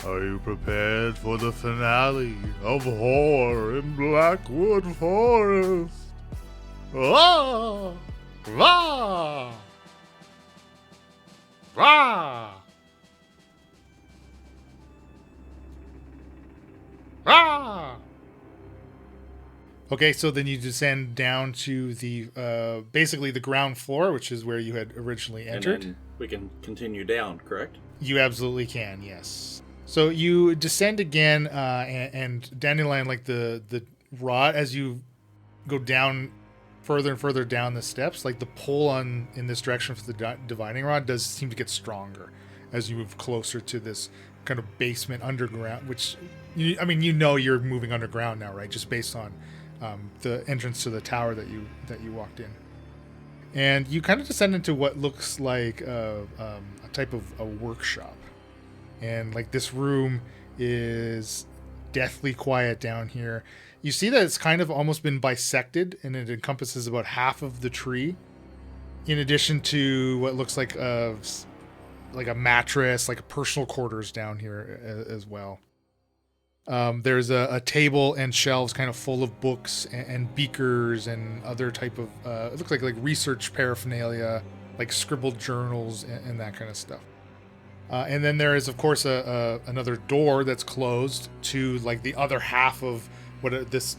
Are you prepared for the finale of horror in Blackwood Forest? Ah! Ah! Ah! Ah! Okay, so then you descend down to the basically the ground floor, which is where you had originally entered. And then we can continue down, correct? You absolutely can, yes. So you descend again, and Dandelion, like the rod, as you go down further and further down the steps, like the pull in this direction for the divining rod does seem to get stronger as you move closer to this kind of basement underground, which, you know you're moving underground now, right? Just based on the entrance to the tower that you walked in. And you kind of descend into what looks like a type of a workshop. And like this room is deathly quiet down here. You see that it's kind of almost been bisected, and it encompasses about half of the tree, in addition to what looks like a mattress, like a personal quarters down here as well. There's a table and shelves kind of full of books and beakers and other type of it looks like research paraphernalia, like scribbled journals and that kind of stuff. And then there is, of course, another door that's closed to like the other half of this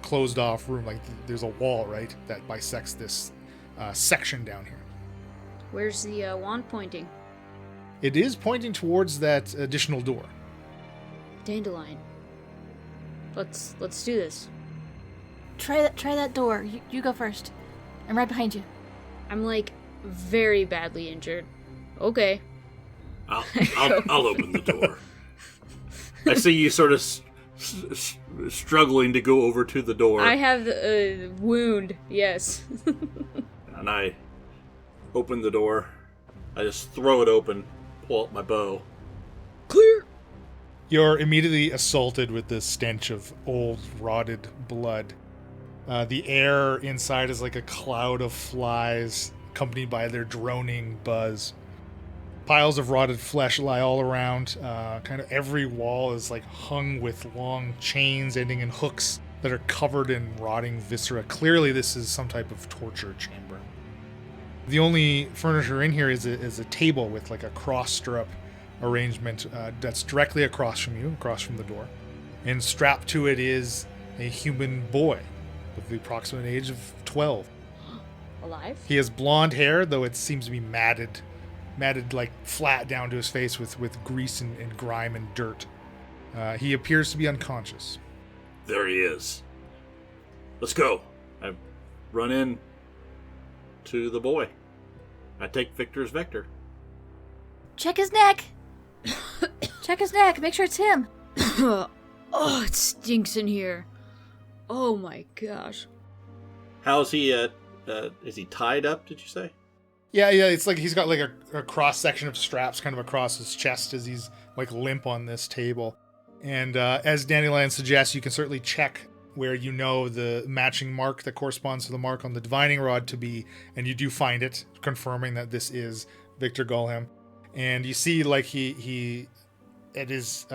closed off room. Like there's a wall, right, that bisects this section down here. Where's the wand pointing? It is pointing towards that additional door. Dandelion. Let's do this. Try that door. You go first. I'm right behind you. I'm like very badly injured. Okay. I'll open the door. I see you sort of struggling to go over to the door. I have a wound, yes. And I open the door. I just throw it open, pull out my bow. Clear! You're immediately assaulted with the stench of old, rotted blood. The air inside is like a cloud of flies, accompanied by their droning buzz. Piles of rotted flesh lie all around. Kind of every wall is like hung with long chains ending in hooks that are covered in rotting viscera. Clearly this is some type of torture chamber. The only furniture in here is a table with like a cross stirrup arrangement that's directly across from you, across from the door. And strapped to it is a human boy with the approximate age of 12. Alive? He has blonde hair, though it seems to be matted like flat down to his face with grease and grime and dirt. He appears to be unconscious. There he is. Let's go. I run in to the boy. I take Victor's vector. Check his neck. Check his neck. Make sure it's him. Oh, it stinks in here. Oh my gosh. How's he? Is he tied up? Did you say? Yeah. It's like he's got like a cross section of straps kind of across his chest as he's like limp on this table. And as Dandelion suggests, you can certainly check where you know the matching mark that corresponds to the mark on the divining rod to be, and you do find it, confirming that this is Viktor Gullhem. And you see like he at his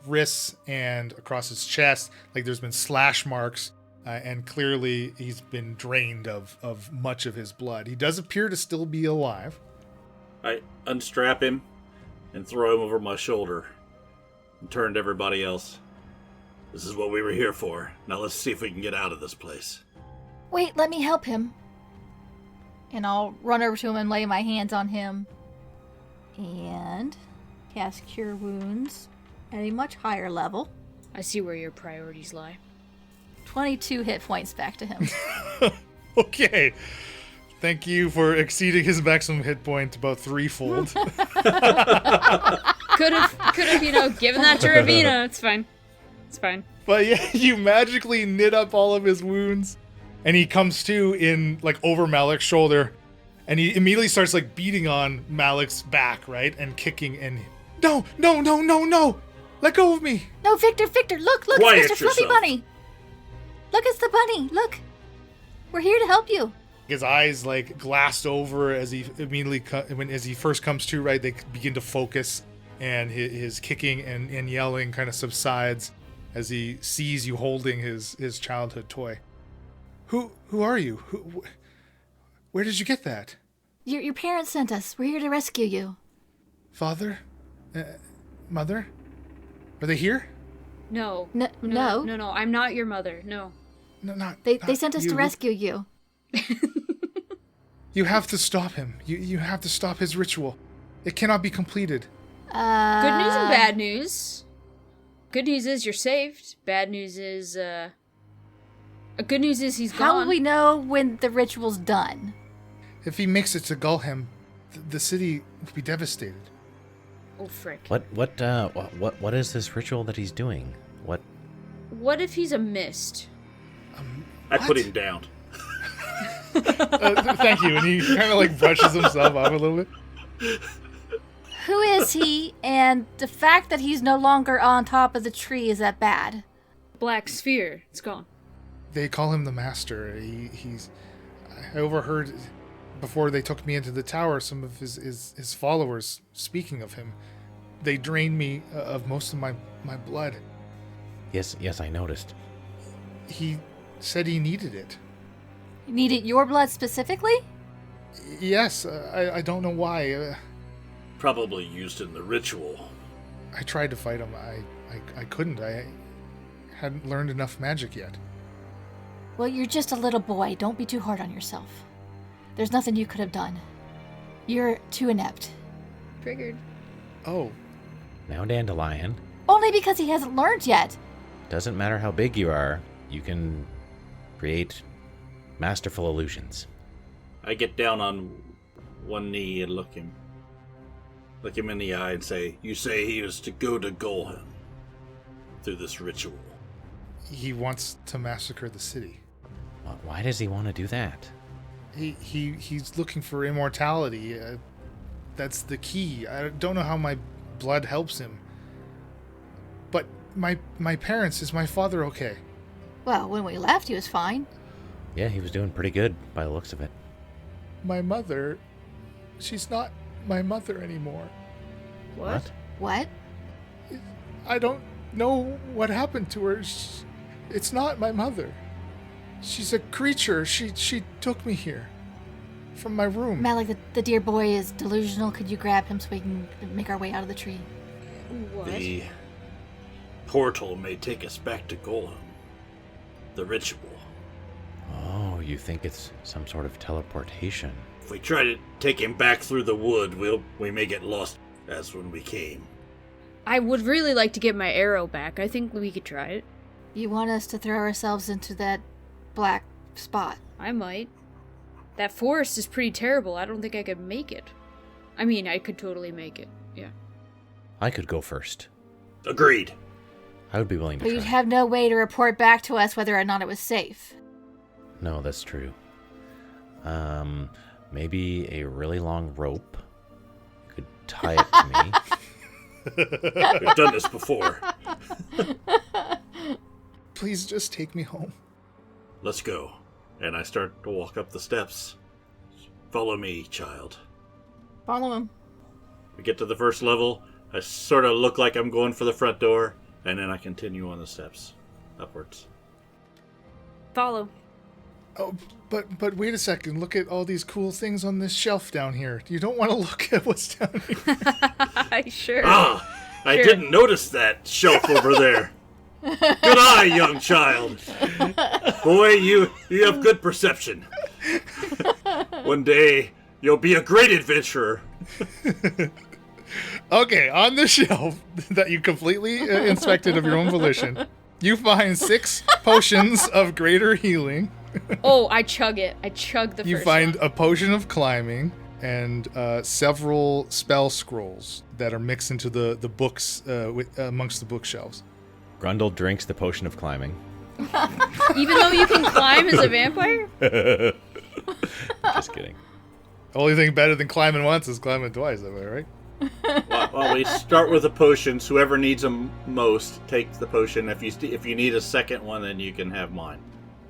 wrists and across his chest, like there's been slash marks, and clearly he's been drained of much of his blood. He does appear to still be alive. I unstrap him and throw him over my shoulder and turn to everybody else. This is what we were here for. Now let's see if we can get out of this place. Wait, let me help him. And I'll run over to him and lay my hands on him. And cast Cure Wounds at a much higher level. I see where your priorities lie. 22 hit points back to him. Okay. Thank you for exceeding his maximum hit point about threefold. Could have, given that to Ravina. It's fine. It's fine. But yeah, you magically knit up all of his wounds, and he comes to in like over Malik's shoulder, and he immediately starts like beating on Malik's back, right, and kicking. And no, let go of me. No, Victor, look, Quiet it's Mr. Fluffy yourself. Bunny. Look, it's the bunny. Look, we're here to help you. His eyes like glassed over as he immediately as he first comes to, right. They begin to focus, and his kicking and yelling kind of subsides as he sees you holding his childhood toy. Who are you? Where did you get that? Your parents sent us. We're here to rescue you. Father? Mother? Are they here? No. No. No, I'm not your mother. No. No, not. They not sent us you. to rescue you. You have to stop him. You have to stop his ritual. It cannot be completed. Good news and bad news. Good news is you're saved. Bad news is, good news is he's gone. How will we know when the ritual's done? If he makes it to Gullhem, the city will be devastated. Oh, frick. What is this ritual that he's doing? What if he's a mist? I put him down. Thank you. And he kind of like brushes himself off a little bit. Who is he? And the fact that he's no longer on top of the tree, is that bad? Black sphere. It's gone. They call him the Master. I overheard before they took me into the tower some of his followers speaking of him. They drained me of most of my blood. Yes, I noticed. He said he needed it. You needed your blood specifically? Yes, I don't know why. Probably used in the ritual. I tried to fight him. I couldn't. I hadn't learned enough magic yet. Well, you're just a little boy. Don't be too hard on yourself. There's nothing you could have done. You're too inept. Triggered. Oh, Now, Dandelion, Only because he hasn't learned yet. doesn't matter how big you are, you can create masterful illusions. I get down on one knee and look him in the eye and say, "You say he is to go to Gullhem through this ritual." he wants to massacre the city. Why does he want to do that? He's looking for immortality. That's the key. I don't know how my blood helps him. But my parents, is my father okay? Well, when we left, he was fine. Yeah, he was doing pretty good by the looks of it. My mother, she's not my mother anymore. What? What? I don't know what happened to her. It's not my mother. She's a creature. She took me here from my room. Malik, the dear boy is delusional. Could you grab him so we can make our way out of the tree? What? The portal may take us back to Gullhem. The ritual. Oh, you think it's some sort of teleportation? If we try to take him back through the wood, we may get lost as when we came. I would really like to get my arrow back. I think we could try it. You want us to throw ourselves into that black spot? I might. That forest is pretty terrible. I don't think I could make it. I mean, I could totally make it. Yeah. I could go first. Agreed. I would be willing to But try. you'd have no way to report back to us whether or not it was safe. No, that's true. Maybe a really long rope. Could tie it to me. We've done this before. Please just take me home. Let's go. And I start to walk up the steps. Follow me, child. Follow him. We get to the first level. I sort of look like I'm going for the front door, and then I continue on the steps upwards. Follow. Oh, but wait a second. Look at all these cool things on this shelf down here. You don't want to look at what's down here. Sure. Ah! I Sure. didn't notice that shelf over there. Good eye, young child. Boy, you have good perception. One day, you'll be a great adventurer. Okay, on the shelf that you completely inspected of your own volition, you find 6 potions of greater healing. Oh, I chug it. I chug the You first find one. a potion of climbing and several spell scrolls that are mixed into the books amongst the bookshelves. Grundle drinks the potion of climbing. Even though you can climb as a vampire? Just kidding. Only thing better than climbing once is climbing twice, am I right? Well, we start with the potions. Whoever needs them most takes the potion. If you need a second one, then you can have mine.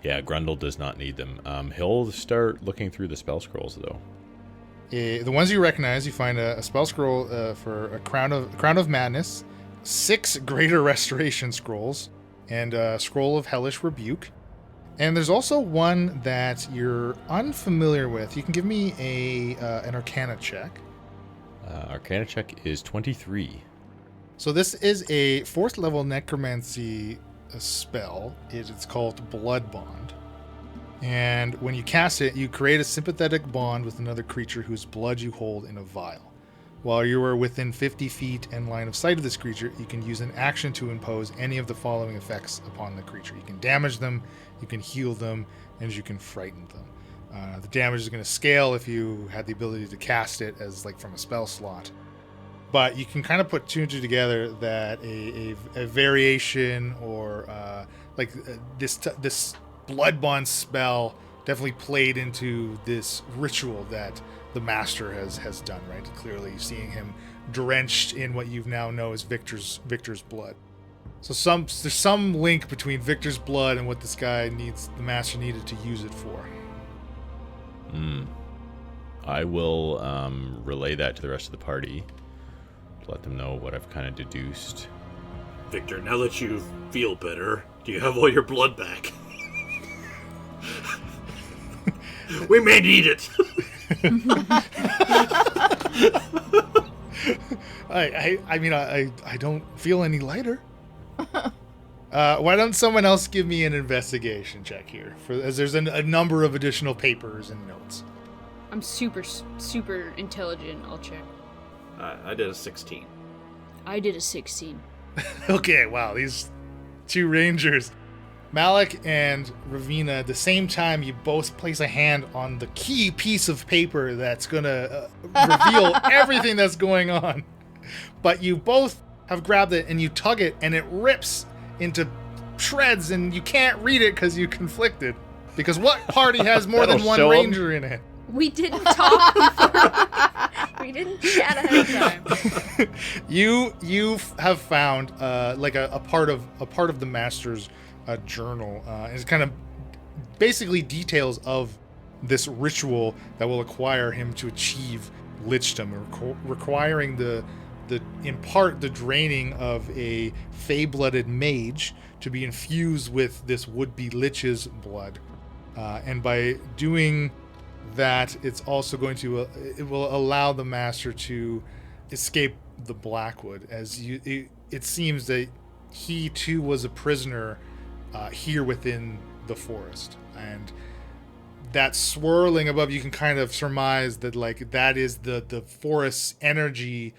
Yeah, Grundle does not need them. He'll start looking through the spell scrolls, though. The ones you recognize, you find a spell scroll for a crown of madness, 6 greater restoration scrolls, and a scroll of hellish rebuke. And there's also one that you're unfamiliar with. You can give me an Arcana check. Arcana check is 23. So this is a 4th level necromancy spell. It's called Blood Bond. And when you cast it, you create a sympathetic bond with another creature whose blood you hold in a vial. While you are within 50 feet and line of sight of this creature, you can use an action to impose any of the following effects upon the creature. You can damage them, you can heal them, and you can frighten them. The damage is going to scale if you had the ability to cast it as like from a spell slot. But you can kind of put 2 and 2 together that a variation or this Blood Bond spell definitely played into this ritual that the master has done, right? Clearly seeing him drenched in what you now know as Viktor's blood. So there's some link between Viktor's blood and what this guy the master needed to use it for. I will relay that to the rest of the party to let them know what I've kind of deduced. Viktor, now that you feel better, do you have all your blood back? We may need it. I don't feel any lighter. Why don't someone else give me an investigation check here? As there's a number of additional papers and notes. I'm super intelligent. I'll check. I did a 16. I did a 16. Okay, wow, these 2 rangers. Malik and Ravina, at the same time, you both place a hand on the key piece of paper that's going to reveal everything that's going on. But you both have grabbed it and you tug it and it rips into shreds and you can't read it because you conflicted. Because what party has more than one ranger in it? We didn't talk before. We didn't chat ahead of time. You have found like a part of the master's journal. It's kind of basically details of this ritual that will acquire him to achieve lichdom, requiring in part the draining of a fey-blooded mage to be infused with this would-be lich's blood, and by doing that, it's also going to it will allow the master to escape the Blackwood, as it seems that he too was a prisoner here within the forest, and that swirling above, you can kind of surmise that like that is the forest's energy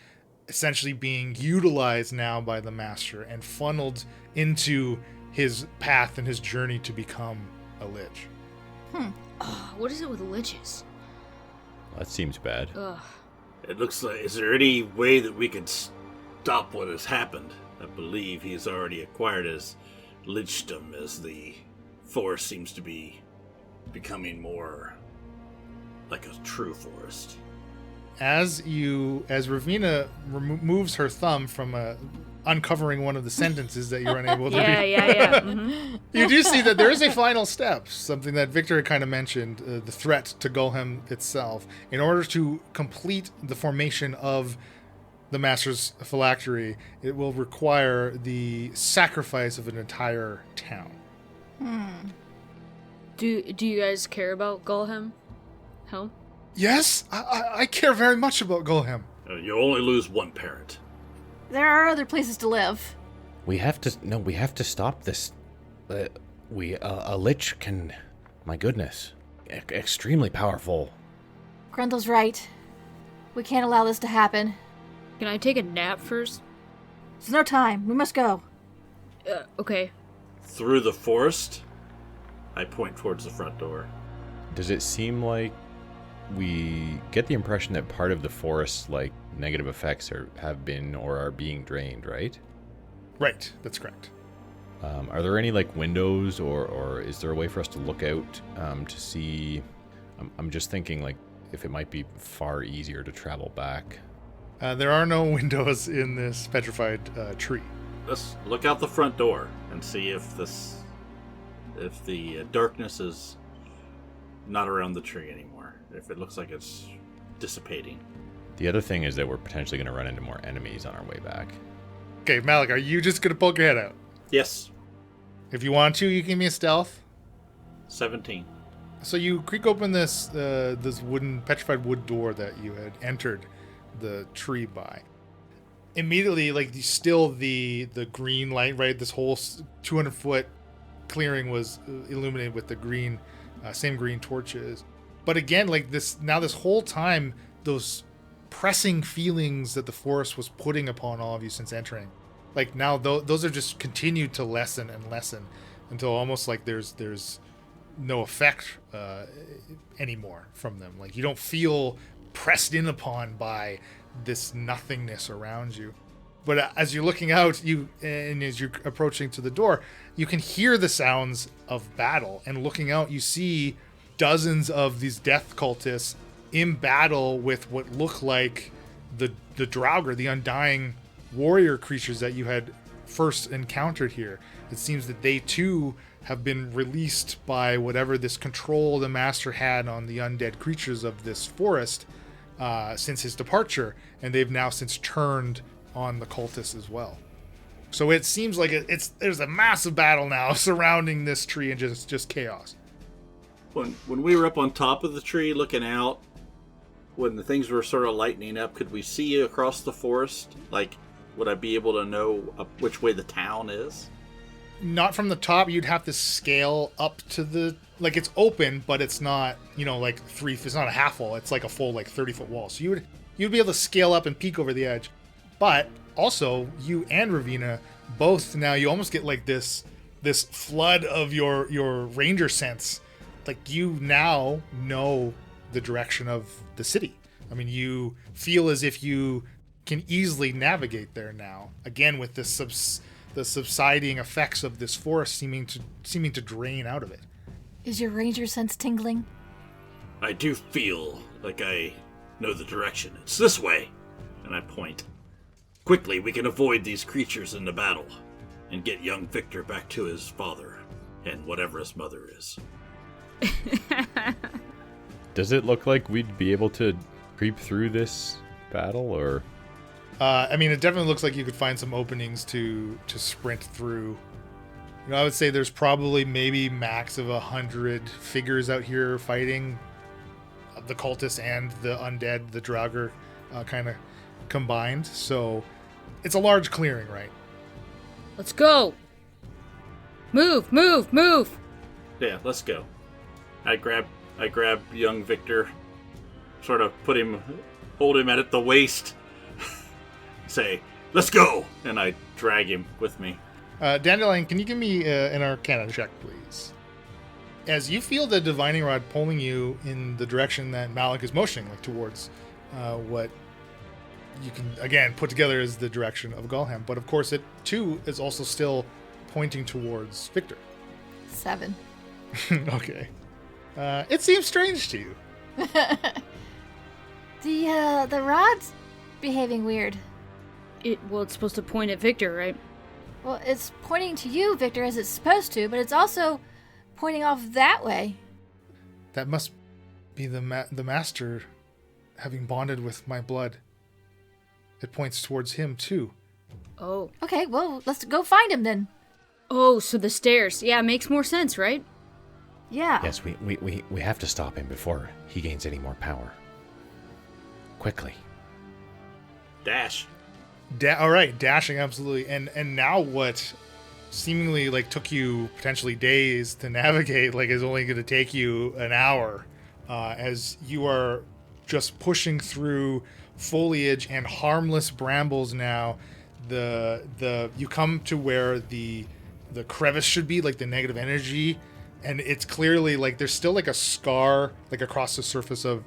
essentially being utilized now by the master and funneled into his path and his journey to become a lich. What is it with liches? That seems bad. Ugh. It looks like, is there any way that we could stop what has happened? I believe he's already acquired his lichdom as the forest seems to be becoming more like a true forest. As Ravina removes her thumb from uncovering one of the sentences that you're unable to read. Yeah. Mm-hmm. You do see that there is a final step, something that Viktor had kind of mentioned, the threat to Gullhem itself. In order to complete the formation of the Master's phylactery, it will require the sacrifice of an entire town. Do you guys care about Gullhem? Helm? Yes, I care very much about Gullhem. You only lose one parent. There are other places to live. We have to stop this. A lich can, my goodness, extremely powerful. Grundle's right. We can't allow this to happen. Can I take a nap first? There's no time. We must go. Okay. Through the forest, I point towards the front door. Does it seem like we get the impression that part of the forest's like negative effects have been or are being drained, right? Right, that's correct. Are there any like windows or is there a way for us to look out to see? I'm just thinking like if it might be far easier to travel back. There are no windows in this petrified tree. Let's look out the front door and see if the darkness is not around the tree anymore. If it looks like it's dissipating. The other thing is that we're potentially going to run into more enemies on our way back. Okay, Malik, are you just gonna poke your head out? Yes, If you want to, you can give me a stealth. 17. So you creak open this petrified wood door that you had entered the tree by. Immediately, like the green light, right? This whole 200-foot clearing was illuminated with the green, same green torches. But again, like this whole time, those pressing feelings that the forest was putting upon all of you since entering, like now those are just continued to lessen and lessen until almost like there's no effect anymore from them. Like you don't feel pressed in upon by this nothingness around you. But as you're looking out, and as you're approaching to the door, you can hear the sounds of battle. And looking out, you see dozens of these death cultists in battle with what look like the Draugr, the undying warrior creatures that you had first encountered here. It seems that they too have been released by whatever this control the master had on the undead creatures of this forest since his departure, and they've now since turned on the cultists as well. So it seems like there's a massive battle now surrounding this tree and just chaos. When we were up on top of the tree looking out, when the things were sort of lightening up, could we see across the forest? Like, would I be able to know which way the town is? Not from the top. You'd have to scale up to the, like, it's open, but it's not, like it's not a half wall. It's like a full, like, 30-foot wall. So you'd be able to scale up and peek over the edge. But also, you and Ravina both now, you almost get like this flood of your ranger sense. Like, you now know the direction of the city. I mean, you feel as if you can easily navigate there now. Again, with the subsiding effects of this forest seeming to drain out of it. Is your ranger sense tingling? I do feel like I know the direction. It's this way. And I point. Quickly, we can avoid these creatures in the battle and get young Viktor back to his father and whatever his mother is. Does it look like we'd be able to creep through this battle, or? I mean, it definitely looks like you could find some openings to sprint through. I would say there's probably maybe max of 100 figures out here fighting the cultists and the undead, the Draugr, kind of combined. So it's a large clearing, right? Let's go. Move. Yeah, let's go. I grab young Viktor, sort of hold him at the waist, say, let's go! And I drag him with me. Dandelion, can you give me an Arcana check, please? As you feel the divining rod pulling you in the direction that Malik is motioning, like towards what you can, again, put together as the direction of Gullhem. But of course, it too is also still pointing towards Viktor. 7. Okay. It seems strange to you. The rod's behaving weird. It's supposed to point at Viktor, right? Well, it's pointing to you, Viktor, as it's supposed to, but it's also pointing off that way. That must be the master having bonded with my blood. It points towards him, too. Oh. Okay, well, let's go find him then. Oh, so the stairs. Yeah, makes more sense, right? Yeah. Yes, we have to stop him before he gains any more power. Quickly. Dash. All right, dashing, absolutely. And now what seemingly like took you potentially days to navigate, like is only going to take you an hour, as you are just pushing through foliage and harmless brambles. Now you come to where the crevice should be, like the negative energy, and it's clearly like there's still like a scar like across the surface of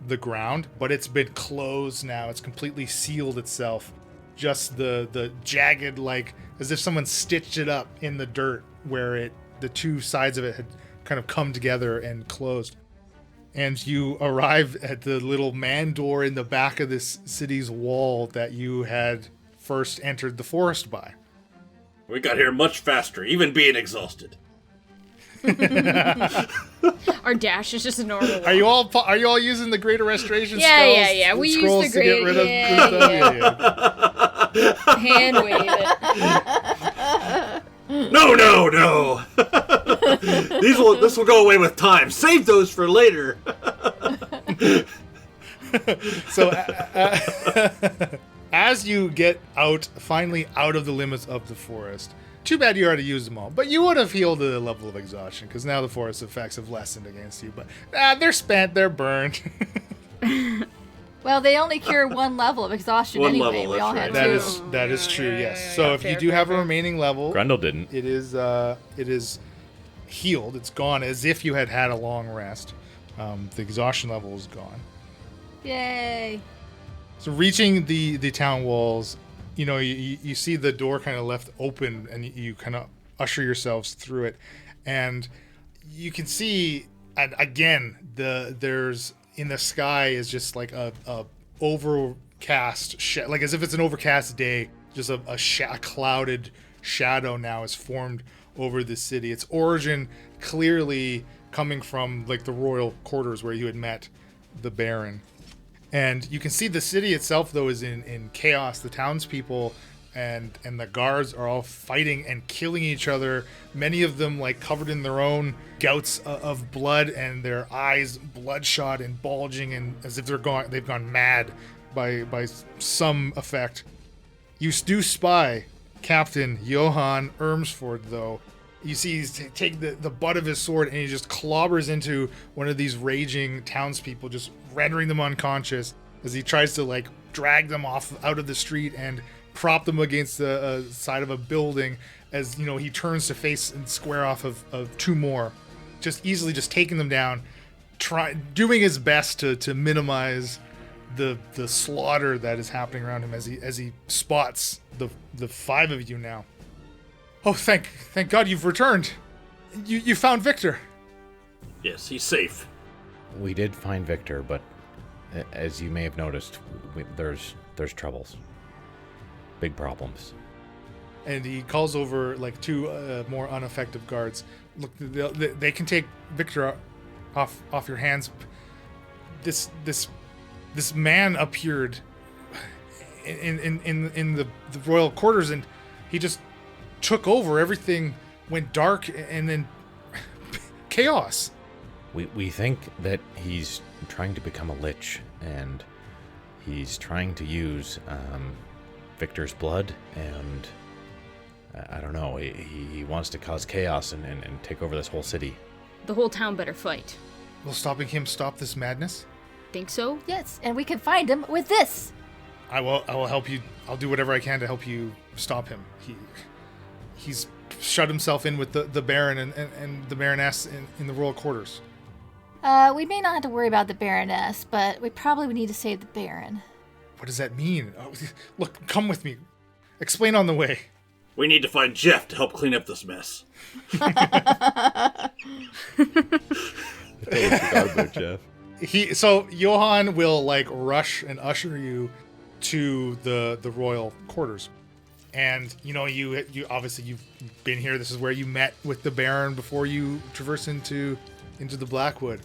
the ground, but it's been closed now. It's completely sealed itself. Just the jagged, like as if someone stitched it up in the dirt where the two sides of it had kind of come together and closed. And you arrive at the little man door in the back of this city's wall that you had first entered the forest by. We got here much faster, even being exhausted. Our dash is just a normal walk. Are you all using the greater restoration Yeah, spells? yeah, yeah. We use scrolls the to get great- rid of yeah, stuff? Yeah. Hand wave it. No. This will go away with time. Save those for later. So, as you get finally out of the limits of the forest, too bad you already used them all, but you would have healed the level of exhaustion, because now the forest effects have lessened against you, but they're spent, they're burned. Well, they only cure one level of exhaustion One anyway. level, We all that's had right. two. That is true, yes. yeah, So yeah. if you Fair, do fair, have fair. a remaining level, Grundle didn't. it is healed. It's gone as if you had a long rest. The exhaustion level is gone. Yay! So reaching the town walls, you see the door kind of left open, and you kind of usher yourselves through it, and you can see, and again, there's in the sky is just like a overcast, like as if it's an overcast day. Just a clouded shadow now is formed over the city. Its origin clearly coming from like the royal quarters where you had met the Baron. And you can see the city itself, though, is in chaos. The townspeople and the guards are all fighting and killing each other. Many of them, like, covered in their own gouts of blood, and their eyes bloodshot and bulging, and as if they've gone mad by some effect. You do spy Captain Johann Ermsford, though. You see he's take the butt of his sword, and he just clobbers into one of these raging townspeople, just rendering them unconscious as he tries to like drag them out of the street and prop them against the side of a building, as he turns to face and square off of two more, just easily just taking them down, doing his best to minimize the slaughter that is happening around him as he spots the five of you now. Oh, thank God you've returned. You found Viktor. Yes, he's safe. We did find Viktor, but as you may have noticed, there's troubles. Big problems. And he calls over like two more ineffective guards. Look, they can take Viktor off your hands. This man appeared in the royal quarters, and he just took over. Everything went dark, and then chaos. We think that he's trying to become a lich, and he's trying to use Viktor's blood, and I don't know, he wants to cause chaos and take over this whole city. The whole town better fight. Will stopping him stop this madness? Think so? Yes, and we can find him with this. I will help you. I'll do whatever I can to help you stop him. He's shut himself in with the Baron and the Baroness in the royal quarters. We may not have to worry about the Baroness, but we probably would need to save the Baron. What does that mean? Oh, look, come with me. Explain on the way. We need to find Jeff to help clean up this mess. I totally forgot about Jeff. So Johann will like rush and usher you to the royal quarters, and you obviously you've been here. This is where you met with the Baron before you traverse into the Blackwood,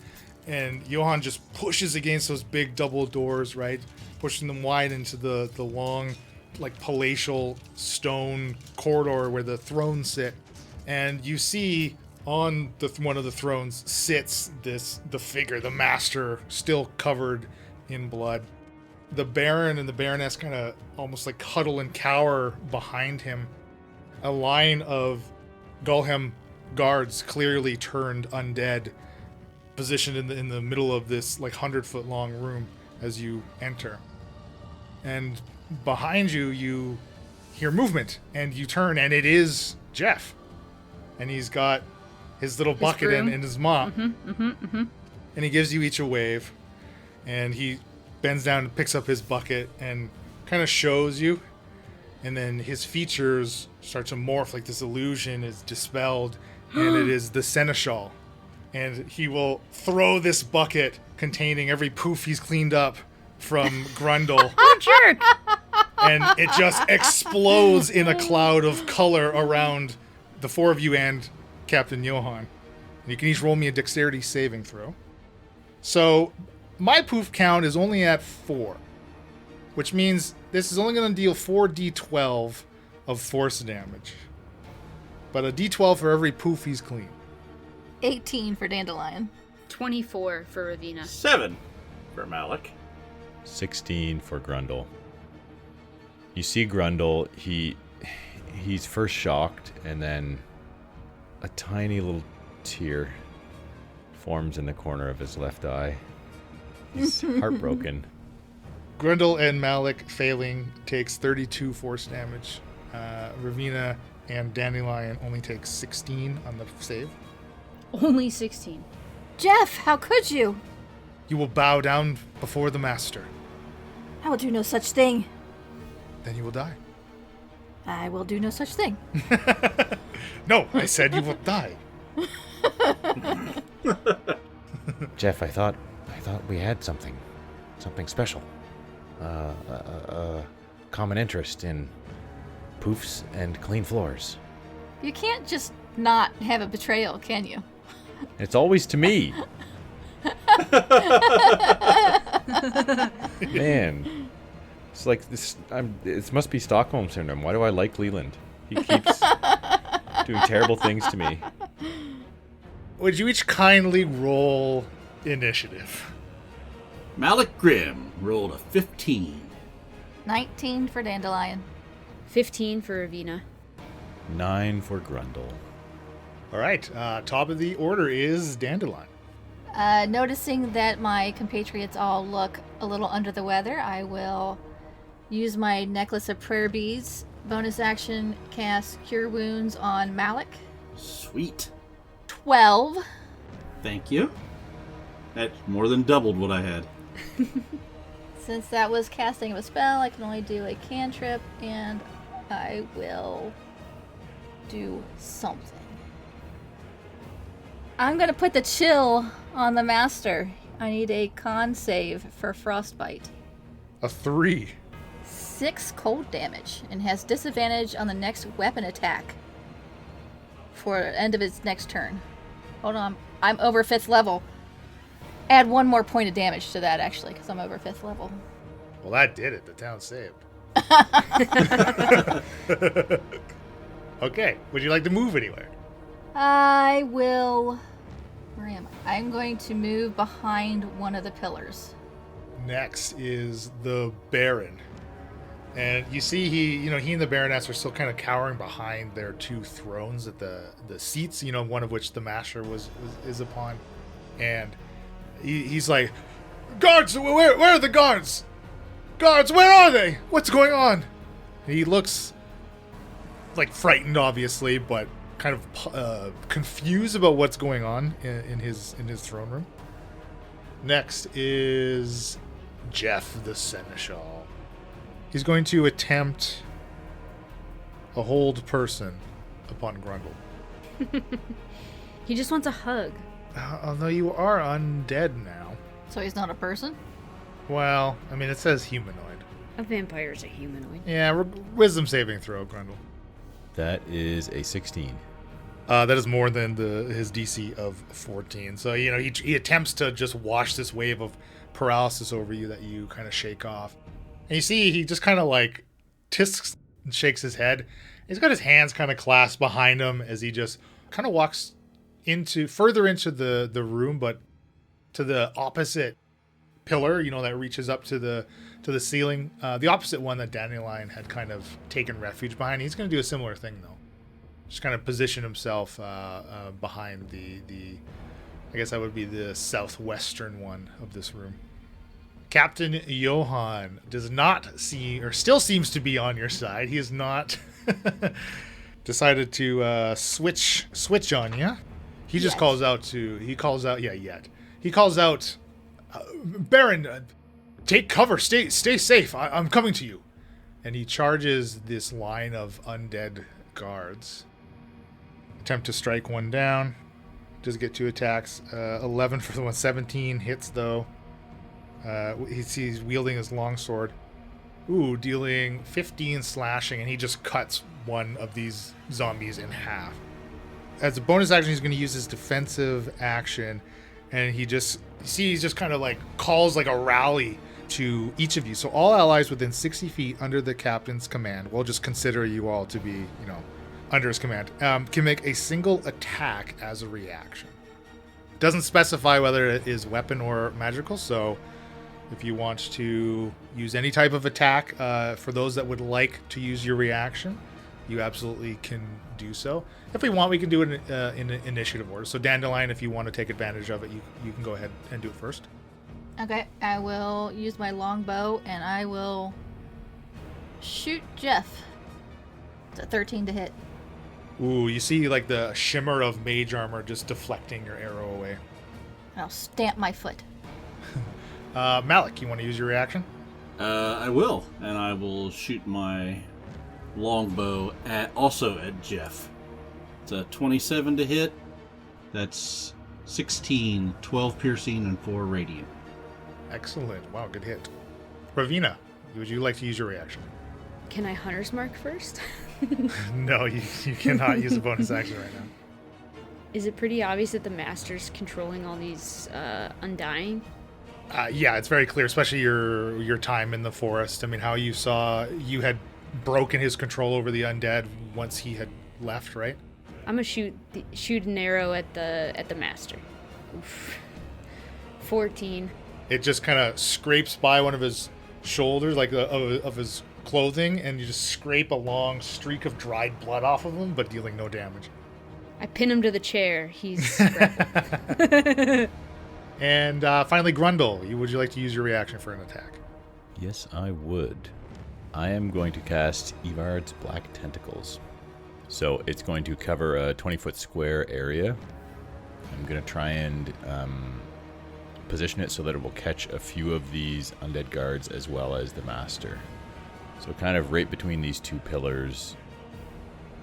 and Johann just pushes against those big double doors, right, pushing them wide into the long, like palatial stone corridor where the thrones sit, and you see on one of the thrones sits the figure, the master, still covered in blood. The Baron and the Baroness kind of almost like huddle and cower behind him. A line of Gullhem guards, clearly turned undead, positioned in the middle of this like 100-foot long room as you enter. And behind you, you hear movement, and you turn, and it is Jeff. And he's got his little bucket broom. and his mop. And he gives you each a wave, and he bends down and picks up his bucket and kind of shows you, and then his features start to morph, like this illusion is dispelled, and it is the seneschal. And he will throw this bucket containing every poof he's cleaned up from Grundle, Oh, jerk! and it just explodes in a cloud of color around the four of you and Captain Johann. You can each roll me a dexterity saving throw. So my poof count is only at 4, which means this is only going to deal 4d12 of force damage. But a d12 for every poof he's clean. 18 for Dandelion. 24 for Ravina. 7 for Malik. 16 for Grundle. You see Grundle, he's first shocked, and then a tiny little tear forms in the corner of his left eye. He's heartbroken. Grundle and Malik failing takes 32 force damage. Ravina and Dandelion only take 16 on the save. Only 16. Jeff, how could you? You will bow down before the master. I will do no such thing. Then you will die. I will do no such thing. No, I said you will die. Jeff, I thought we had something special. Common interest in poofs and clean floors. You can't just not have a betrayal, can you? It's always to me. Man, it's like this. It must be Stockholm syndrome. Why do I like Leland? He keeps doing terrible things to me. Would you each kindly roll initiative? Malik Grimm rolled a 15. 19 for Dandelion. 15 for Ravina. 9 for Grundle. All right, top of the order is Dandelion. Noticing that my compatriots all look a little under the weather, I will use my necklace of prayer beads. Bonus action, cast Cure Wounds on Malik. Sweet. 12. Thank you. That's more than doubled what I had. Since that was casting of a spell, I can only do a cantrip, and I will do something. I'm going to put the chill on the master. I need a con save for frostbite. A 3. 6 cold damage, and has disadvantage on the next weapon attack for the end of its next turn. Hold on, I'm over 5th level. Add 1 more point of damage to that, actually, because I'm over 5th level. Well, that did it. The town saved. Okay, would you like to move anywhere? I will... Where am I? I'm going to move behind one of the pillars. Next is the Baron. And you see he and the Baroness are still kind of cowering behind their 2 thrones at the seats, one of which the master is upon. And he's like, "Guards, where are the guards? Guards, where are they? What's going on?" And he looks like frightened, obviously, but kind of confused about what's going on in his throne room. Next is Jeff the Seneschal. He's going to attempt a hold person upon Grundle. He just wants a hug. Although you are undead now. So he's not a person? Well, I mean, it says humanoid. A vampire's a humanoid. Yeah, wisdom saving throw, Grundle. That is a 16. That is more than his DC of 14. So, he attempts to just wash this wave of paralysis over you that you kind of shake off. And you see he just kind of like tisks and shakes his head. He's got his hands kind of clasped behind him as he just kind of walks further into the room, but to the opposite pillar, that reaches up to the ceiling. The opposite one that Dandelion had kind of taken refuge behind. He's going to do a similar thing, though. Just kind of position himself behind the I guess that would be the southwestern one of this room. Captain Johan does not see, or still seems to be on your side. He has not decided to switch on you. He just calls out, "Baron, take cover, stay safe. I'm coming to you." And he charges this line of undead guards. Attempt to strike one down. Does get 2 attacks. 11 for the one. 17 hits though. He's wielding his longsword. Ooh, dealing 15 slashing, and he just cuts one of these zombies in half. as a bonus action, he's going to use his defensive action, and he's just kind of like calls like a rally to each of you. So all allies within 60 feet under the captain's command, we'll just consider you all to be, under his command, can make a single attack as a reaction. Doesn't specify whether it is weapon or magical, so if you want to use any type of attack, for those that would like to use your reaction, you absolutely can do so. If we want, we can do it in initiative order. So Dandelion, if you want to take advantage of it, you can go ahead and do it first. Okay, I will use my longbow and I will shoot Jeff. It's a 13 to hit. Ooh, you see like the shimmer of mage armor just deflecting your arrow away. And I'll stamp my foot. Malik, you want to use your reaction? I will, and I will shoot my longbow also at Jeff. It's a 27 to hit. That's 16, 12 piercing, and 4 radiant. Excellent. Wow, good hit. Ravina, would you like to use your reaction? Can I hunter's mark first? No, you cannot use a bonus action right now. Is it pretty obvious that the master's controlling all these undying? Yeah, it's very clear, especially your time in the forest. I mean, how you saw you had broken his control over the undead once he had left, right? I'm gonna shoot an arrow at the master. Oof. 14. It just kind of scrapes by one of his shoulders, like of his clothing, and you just scrape a long streak of dried blood off of him, but dealing no damage. I pin him to the chair. He's grappled. And finally, Grundle, would you like to use your reaction for an attack? Yes, I would. I am going to cast Evard's Black Tentacles. So it's going to cover a 20-foot square area. I'm going to try and position it so that it will catch a few of these undead guards as well as the master. So kind of right between these two pillars.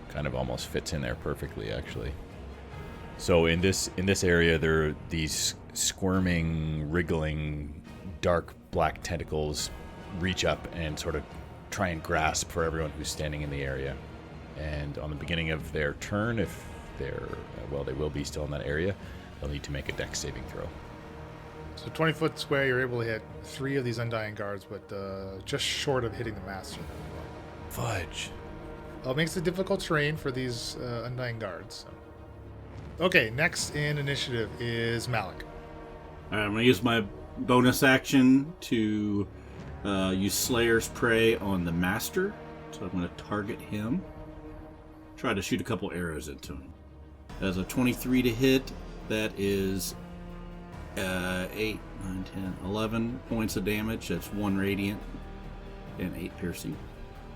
Kind of almost fits in there perfectly, actually. So in this area, there are these squirming, wriggling, dark black tentacles reach up and sort of try and grasp for everyone who's standing in the area. And on the beginning of their turn, if they're, they will be still in that area, they'll need to make a dex saving throw. So 20-foot square, you're able to hit 3 of these undying guards, but just short of hitting the master. Fudge. Well, it makes it difficult terrain for these undying guards. So. Okay, next in initiative is Malik. I'm going to use my bonus action to use Slayer's Prey on the master. So I'm going to target him. Try to shoot a couple arrows into him. As a 23 to hit, that is 8, 9, 10, 11 points of damage. That's 1 radiant and 8 piercing.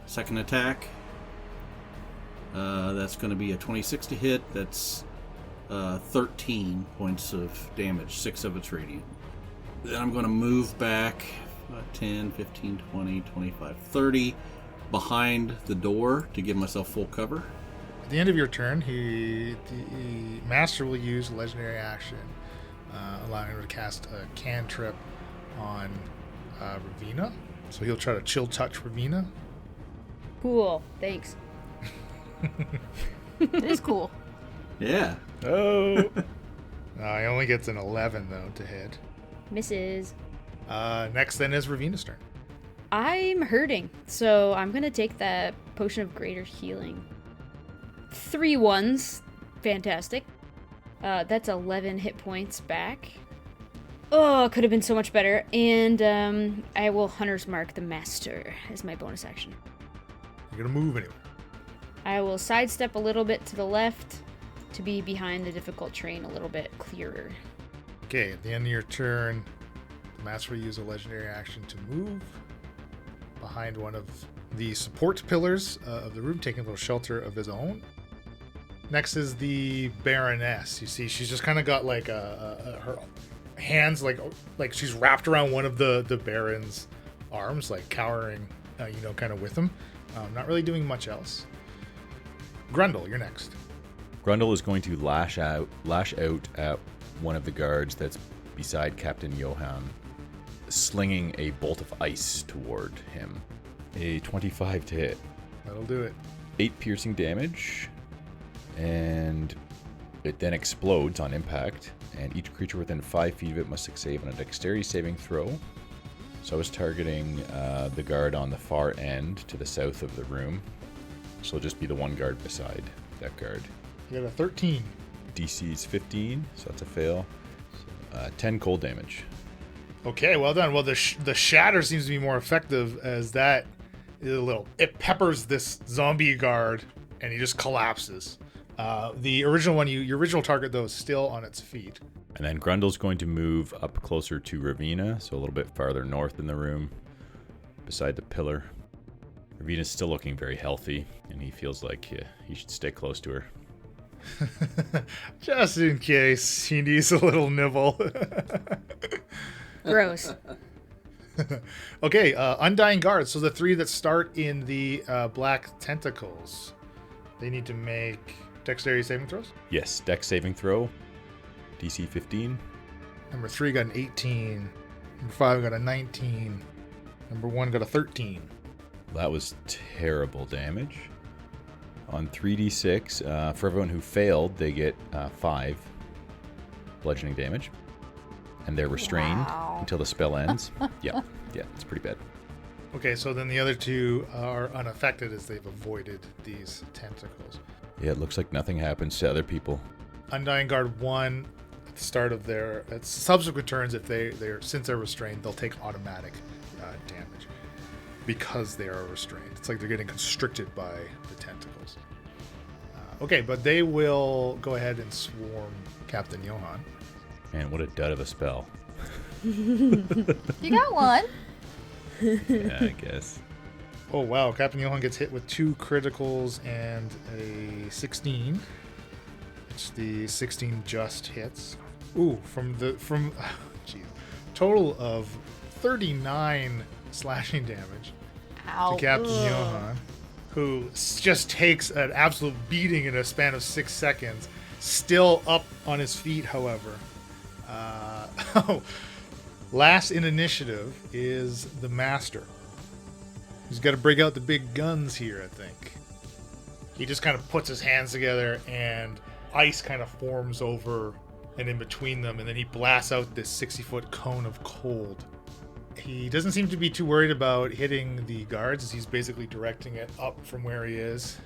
Second attack, that's going to be a 26 to hit. That's 13 points of damage, 6 of it's radiant. Then I'm going to move back 10, 15, 20, 25, 30 behind the door to give myself full cover. At the end of your turn, the master will use a legendary action, allowing him to cast a cantrip on Ravina. So he'll try to chill touch Ravina. Cool. Thanks. It is cool. Yeah. Oh. He only gets an 11, though, to hit. Misses. Next, then, is Ravina's turn. I'm hurting, so I'm going to take that potion of greater healing. 3 ones. Fantastic. That's 11 hit points back. Oh, could have been so much better. And I will Hunter's Mark the Master as my bonus action. You're going to move anywhere. I will sidestep a little bit to the left to be behind the difficult terrain a little bit clearer. Okay, at the end of your turn, the master will use a legendary action to move behind one of the support pillars of the room, taking a little shelter of his own. Next is the Baroness. You see, she's just kind of got like her hands like she's wrapped around one of the Baron's arms, like cowering, kind of with him. Not really doing much else. Grundle, you're next. Grundle is going to lash out at one of the guards that's beside Captain Johann, slinging a bolt of ice toward him. A 25 to hit. That'll do it. 8 piercing damage, and It then explodes on impact, and each creature within 5 feet of it must succeed on a dexterity saving throw. So I was targeting the guard on the far end to the south of the room. So it'll just be the one guard beside that guard. You got a 13. DC is 15, so that's a fail. 10 cold damage. Okay, well done. Well, the shatter seems to be more effective as that is it peppers this zombie guard and he just collapses. The original one, your original target though, is still on its feet. And then Grundle's going to move up closer to Ravina, so a little bit farther north in the room, beside the pillar. Ravina's still looking very healthy, and he feels like he should stay close to her. Just in case he needs a little nibble. Gross. Okay, Undying Guards. So the 3 that start in the black tentacles, they need to make dexterity saving throws? Yes, dex saving throw, DC 15. Number 3 got an 18. Number 5 got a 19. Number 1 got a 13. That was terrible damage. On 3d6, for everyone who failed, they get 5 bludgeoning damage. And they're restrained until the spell ends. Yeah, it's pretty bad. Okay, so then the other 2 are unaffected as they've avoided these tentacles. Yeah, it looks like nothing happens to other people. Undying Guard 1, at the start of their subsequent turns, if since they're restrained, they'll take automatic damage because they are restrained. It's like they're getting constricted by the tentacles. Okay, but they will go ahead and swarm Captain Johan. Man, what a dud of a spell. You got one. Yeah, I guess. Oh wow, Captain Johan gets hit with 2 criticals and a 16. Which the 16 just hits. Ooh, total of 39 slashing damage Ow. to Captain Johan, who just takes an absolute beating in a span of 6 seconds. Still up on his feet, however. Last in initiative is the Master. He's got to break out the big guns here, I think. He just kind of puts his hands together and ice kind of forms over and in between them, and then he blasts out this 60-foot cone of cold. He doesn't seem to be too worried about hitting the guards, as he's basically directing it up from where he is.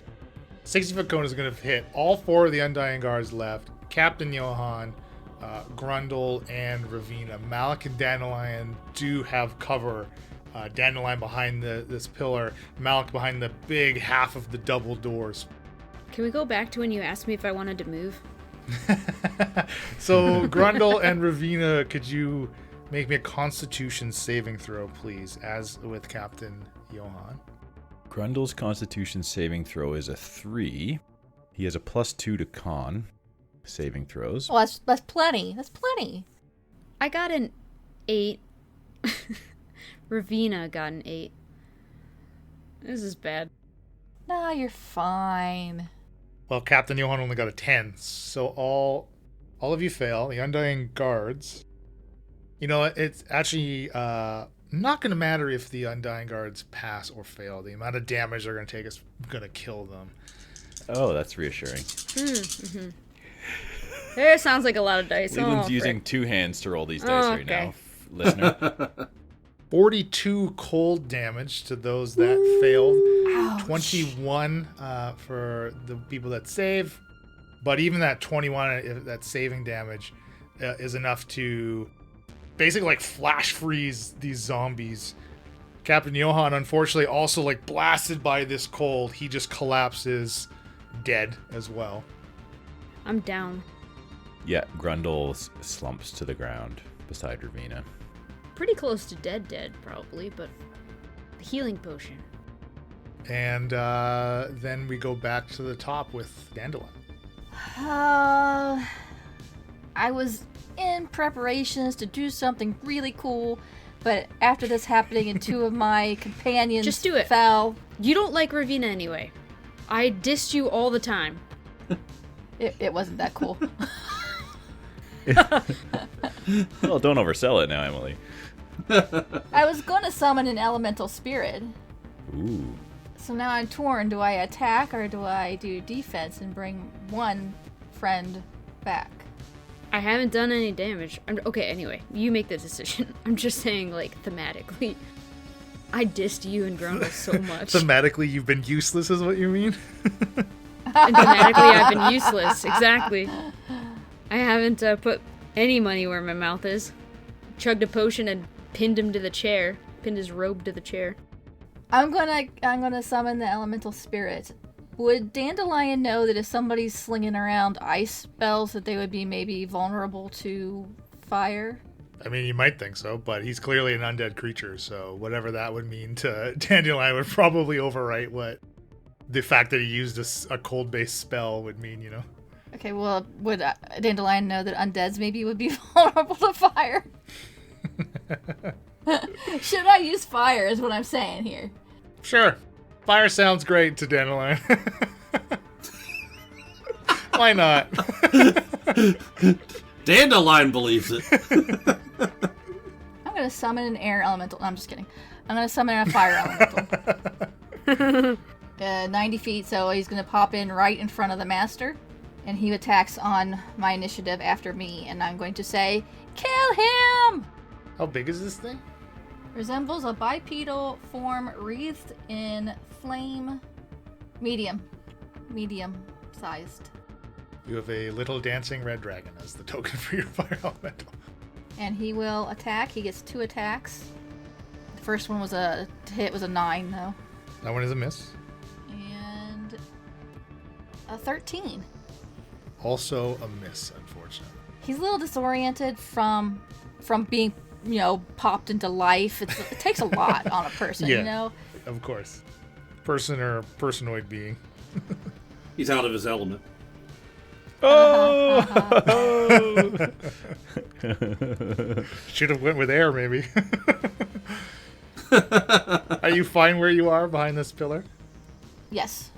60-foot cone is going to hit all 4 of the Undying Guards left, Captain Johan, Grundle, and Ravina. Malik and Dandelion do have cover. Dandelion behind this pillar, Malik behind the big half of the double doors. Can we go back to when you asked me if I wanted to move? So, Grundle and Ravina, could you make me a Constitution saving throw, please, as with Captain Johan? Grundle's Constitution saving throw is a 3. He has a +2 to con saving throws. Oh, that's plenty. That's plenty. I got an 8. Ravina got an 8. This is bad. No, you're fine. Well, Captain Johan only got a 10, so all of you fail. The Undying Guards. You know, it's actually not going to matter if the Undying Guards pass or fail. The amount of damage they're going to take is going to kill them. Oh, that's reassuring. Mm-hmm. It sounds like a lot of dice. Leland's using 2 hands to roll these dice right now, listener. 42 cold damage to those that failed. Ouch. 21 for the people that save. But even that 21, that saving damage, is enough to basically like flash freeze these zombies. Captain Johan, unfortunately, also like blasted by this cold. He just collapses dead as well. I'm down. Yeah, Grundle slumps to the ground beside Ravina. Pretty close to dead, probably, but healing potion. And then we go back to the top with Dandelion. I was in preparations to do something really cool, but after this happening and 2 of my companions Just do it. fell. You don't like Ravina anyway. I dissed you all the time. It wasn't that cool. Well, don't oversell it now, Emily. I was going to summon an elemental spirit. Ooh. So now I'm torn. Do I attack or do I do defense and bring one friend back. I haven't done any damage. Okay, anyway, you make the decision. I'm just saying, like, thematically. I dissed you and Grundle so much. Thematically, you've been useless, is what you mean? And thematically, I've been useless. Exactly. I haven't put any money where my mouth is. Chugged a potion and pinned him to the chair. Pinned his robe to the chair. I'm gonna summon the elemental spirit. Would Dandelion know that if somebody's slinging around ice spells that they would be maybe vulnerable to fire? I mean, you might think so, but he's clearly an undead creature, so whatever that would mean to Dandelion would probably overwrite what the fact that he used a cold-based spell would mean, you know? Okay, well, would Dandelion know that undeads maybe would be vulnerable to fire? Should I use fire is what I'm saying here. Sure. Fire sounds great to Dandelion. Why not? Dandelion believes it. I'm gonna summon an air elemental. No, I'm just kidding. I'm gonna summon a fire elemental. 90 feet, so he's gonna pop in right in front of the master. And he attacks on my initiative after me. And I'm going to say, kill him! How big is this thing? Resembles a bipedal form wreathed in flame. Medium sized. You have a little dancing red dragon as the token for your fire elemental. And he will attack. He gets 2 attacks. The first one was a hit, was a 9 though. That one is a miss. And a 13. Also a miss, unfortunately. He's a little disoriented from being, popped into life. It takes a lot on a person, Yeah. you know? Of course. Person or personoid being. He's out of his element. Oh! Should have went with air, maybe. Are you fine where you are behind this pillar? Yes.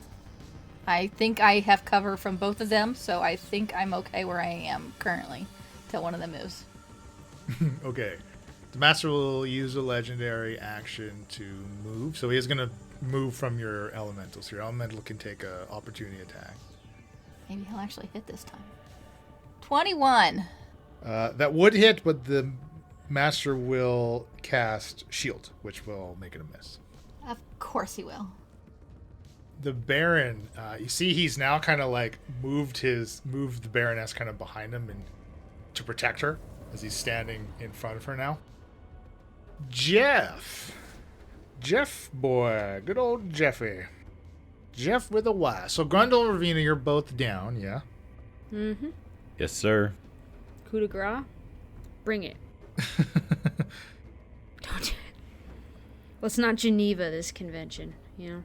I think I have cover from both of them, so I think I'm okay where I am currently till one of them moves. Okay. The master will use a legendary action to move, so he is going to move from your elemental. So your elemental can take a opportunity attack. Maybe he'll actually hit this time. 21. That would hit, but the master will cast shield, which will make it a miss. Of course he will. The Baron, you see he's now kind of like moved the Baroness kind of behind him and to protect her as he's standing in front of her now. Jeff boy, good old Jeffy. Jeff with a Y. So Grundle and Ravina, you're both down, yeah? Mm-hmm. Yes, sir. Coup de grace? Bring it. Don't do it. Well, it's not Geneva, this convention, you know?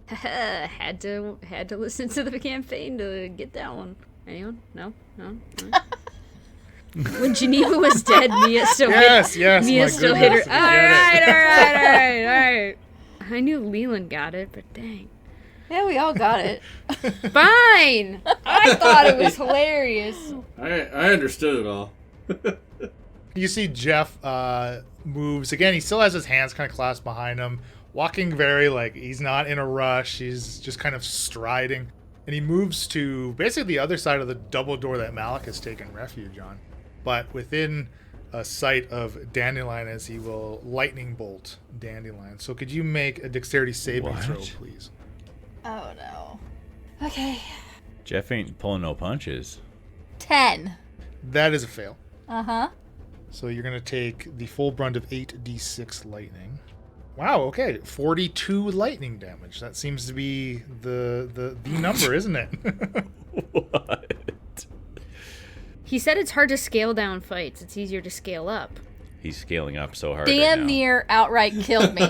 had to listen to the campaign to get that one. Anyone? No? When Geneva was dead, Mia still hit Mia still hit her. All right. I knew Leland got it, but dang. Yeah, we all got it. Fine! I thought it was hilarious. I understood it all. You see Jeff moves. Again, he still has his hands kind of clasped behind him, walking very, he's not in a rush. He's just kind of striding. And he moves to basically the other side of the double door that Malik has taken refuge on. But within a sight of Dandelion, as he will lightning bolt Dandelion. So could you make a dexterity saving throw, please? Oh, no. Okay. Jeff ain't pulling no punches. 10. That is a fail. Uh-huh. So you're going to take the full brunt of 8d6 lightning. Wow, okay. 42 lightning damage. That seems to be the number, isn't it? What? He said it's hard to scale down fights. It's easier to scale up. He's scaling up so hard Damn right now. near outright killed me.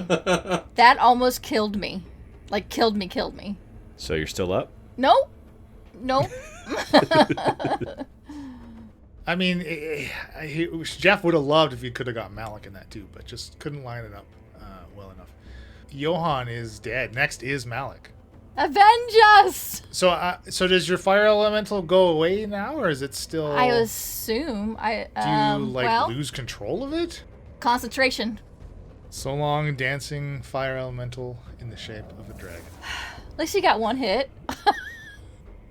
That almost killed me. Killed me. So you're still up? Nope. I mean, Jeff would have loved if he could have got Malik in that too, but just couldn't line it up well enough. Johan is dead. Next is Malik. Avenge us! So does your fire elemental go away now, or is it still? I assume. Do you lose control of it? Concentration. So long, dancing fire elemental in the shape of a dragon. At least you got one hit.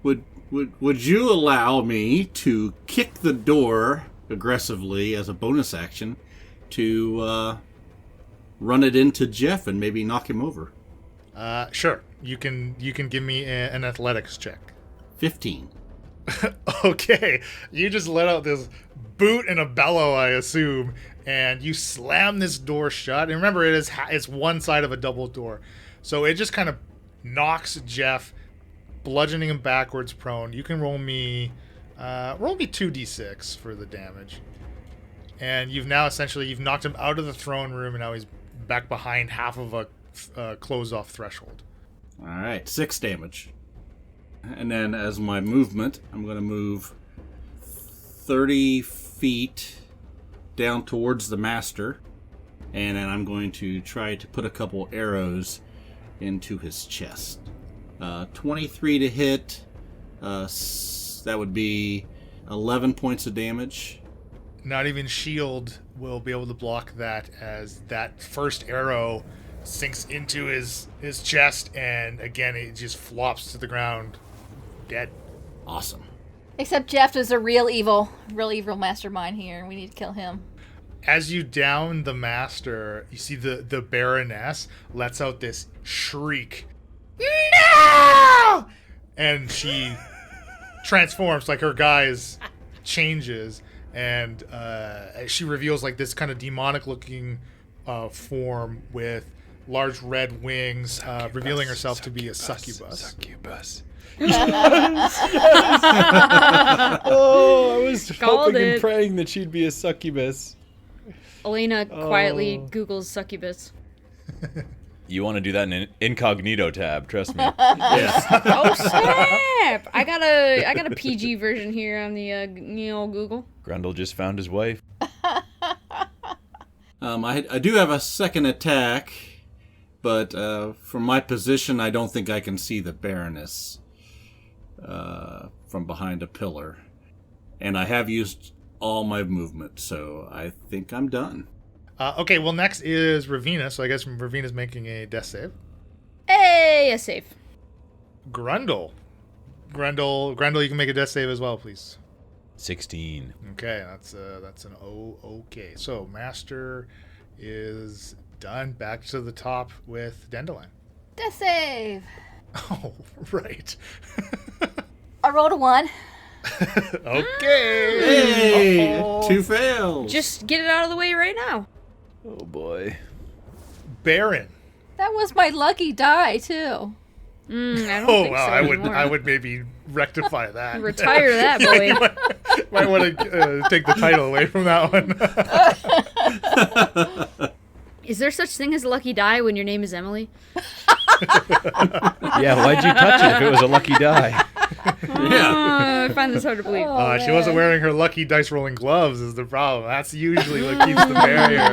Would Would you allow me to kick the door aggressively as a bonus action to run it into Jeff and maybe knock him over? Sure. You can give me an athletics check. 15. Okay. You just let out this boot and a bellow, I assume, and you slam this door shut. And remember, it's one side of a double door. So it just kind of knocks Jeff, bludgeoning him backwards prone. You can roll me 2d6 for the damage. And you've knocked him out of the throne room, and now he's back behind half of a closed-off threshold. All right, 6 damage. And then as my movement, I'm going to move 30 feet down towards the master. And then I'm going to try to put a couple arrows into his chest. 23 to hit. That would be 11 points of damage. Not even shield will be able to block that, as that first arrow sinks into his chest, and again it just flops to the ground, dead. Awesome. Except Jeff is a real evil mastermind here. We need to kill him. As you down the master, you see the Baroness lets out this shriek. No! And she transforms, like her guise changes, and she reveals like this kind of demonic looking form with large red wings, revealing herself to be a succubus. Oh, I was Called hoping and it. praying that she'd be a succubus. Elena quietly Googles succubus. You want to do that in an incognito tab, trust me. Oh snap! I got a PG version here on the Google. Grundle just found his wife. I do have a second attack, but from my position, I don't think I can see the Baroness from behind a pillar. And I have used all my movement, so I think I'm done. Okay, well, next is Ravina, so I guess Ravina's making a death save. Hey, a save. Grundle, you can make a death save as well, please. 16. Okay, that's an okay. So Master is done. Back to the top with Dandelion. Death save. Oh, right. I rolled a 1. Okay. Hey! Uh-oh. 2 fails. Just get it out of the way right now. Oh boy. Baron. That was my lucky die, too. I don't Oh think well, so I anymore. would maybe rectify that. Retire that boy. Might want to take the title away from that one. Is there such thing as a lucky die when your name is Emily? Yeah, why'd you touch it if it was a lucky die? Yeah. I find this hard to believe. She wasn't wearing her lucky dice rolling gloves is the problem. That's usually what keeps the barrier.